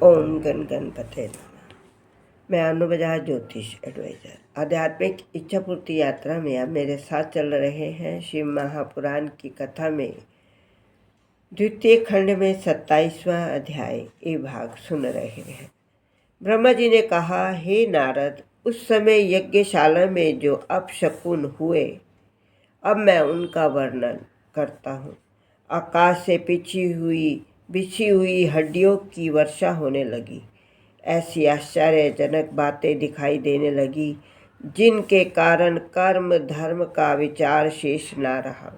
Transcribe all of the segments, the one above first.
ओम गण गणपते नमः। मैं अनु बजाज ज्योतिष एडवाइजर। आध्यात्मिक इच्छा पूर्ति यात्रा में अब मेरे साथ चल रहे हैं शिव महापुराण की कथा में द्वितीय खंड में 27वां अध्याय ये भाग सुन रहे हैं। ब्रह्मा जी ने कहा, हे नारद, उस समय यज्ञशाला में जो अपशकुन हुए, अब मैं उनका वर्णन करता हूँ। आकाश से बिछी हुई हड्डियों की वर्षा होने लगी। ऐसी आश्चर्यजनक बातें दिखाई देने लगी जिनके कारण कर्म धर्म का विचार शेष न रहा।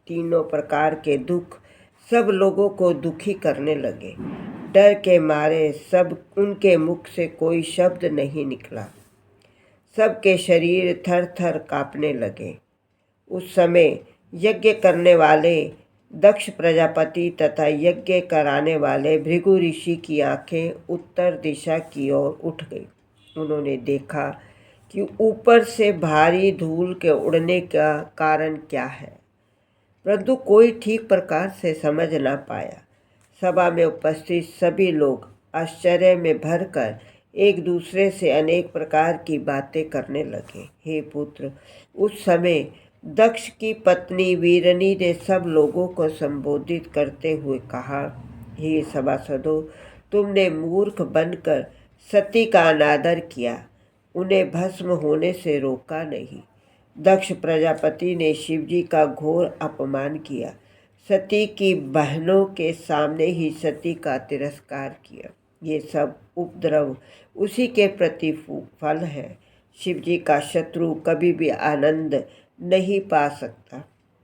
तीनों प्रकार के दुख सब लोगों को दुखी करने लगे। डर के मारे सब उनके मुख से कोई शब्द नहीं निकला। सबके शरीर थर थर कांपने लगे। उस समय यज्ञ करने वाले दक्ष प्रजापति तथा यज्ञ कराने वाले भृगु ऋषि की आंखें उत्तर दिशा की ओर उठ गई। उन्होंने देखा कि ऊपर से भारी धूल के उड़ने का कारण क्या है, परंतु कोई ठीक प्रकार से समझ न पाया। सभा में उपस्थित सभी लोग आश्चर्य में भरकर एक दूसरे से अनेक प्रकार की बातें करने लगे। हे पुत्र, उस समय दक्ष की पत्नी वीरनी ने सब लोगों को संबोधित करते हुए कहा, हे सभासदों, तुमने मूर्ख बनकर सती का अनादर किया, उन्हें भस्म होने से रोका नहीं। दक्ष प्रजापति ने शिवजी का घोर अपमान किया। सती की बहनों के सामने ही सती का तिरस्कार किया। ये सब उपद्रव उसी के प्रतिफल है। शिवजी का शत्रु कभी भी आनंद नहीं पा सकता।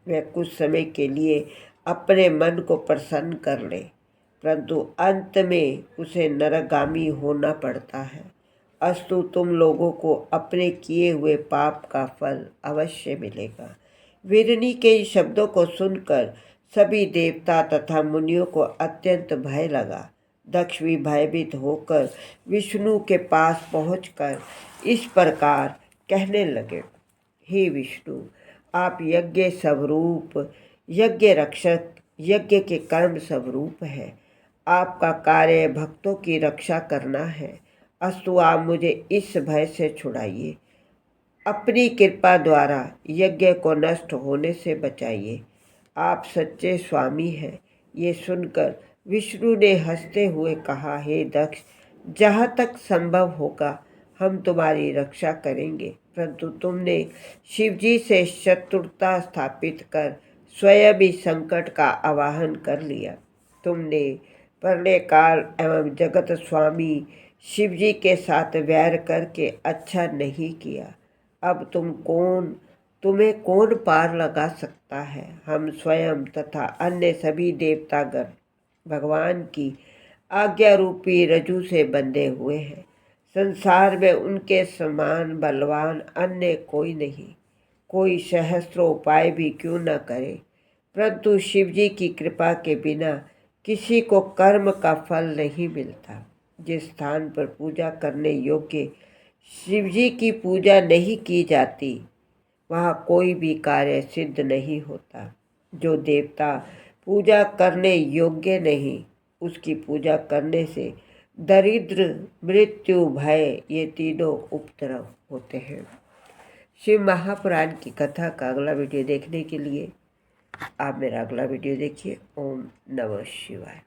वह कुछ समय के लिए अपने मन को प्रसन्न कर ले, परंतु अंत में उसे नरगामी होना पड़ता है। अस्तु, तुम लोगों को अपने किए हुए पाप का फल अवश्य मिलेगा। वीरनी के इस शब्दों को सुनकर सभी देवता तथा मुनियों को अत्यंत भय लगा। दक्ष भी भयभीत होकर विष्णु के पास पहुंचकर इस प्रकार कहने लगे, हे विष्णु, आप यज्ञ स्वरूप, यज्ञ रक्षक, यज्ञ के कर्म स्वरूप है। आपका कार्य भक्तों की रक्षा करना है। अस्तु, आप मुझे इस भय से छुड़ाइए। अपनी कृपा द्वारा यज्ञ को नष्ट होने से बचाइए। आप सच्चे स्वामी हैं। ये सुनकर विष्णु ने हंसते हुए कहा, हे दक्ष, जहाँ तक संभव होगा हम तुम्हारी रक्षा करेंगे, परंतु तुमने शिवजी से शत्रुता स्थापित कर स्वयं भी संकट का आवाहन कर लिया। तुमने प्रलय काल एवं जगत स्वामी शिवजी के साथ वैर करके अच्छा नहीं किया। अब तुम्हें कौन पार लगा सकता है? हम स्वयं तथा अन्य सभी देवतागण भगवान की आज्ञा रूपी रज्जु से बंधे हुए हैं। संसार में उनके समान बलवान अन्य कोई नहीं। कोई सहस्त्रों उपाय भी क्यों न करे, परंतु शिवजी की कृपा के बिना किसी को कर्म का फल नहीं मिलता। जिस स्थान पर पूजा करने योग्य शिवजी की पूजा नहीं की जाती, वहाँ कोई भी कार्य सिद्ध नहीं होता। जो देवता पूजा करने योग्य नहीं, उसकी पूजा करने से दरिद्र, मृत्यु, भय, ये तीनों उपद्रव होते हैं। शिव महापुराण की कथा का अगला वीडियो देखने के लिए आप मेरा अगला वीडियो देखिए। ओम नमः शिवाय।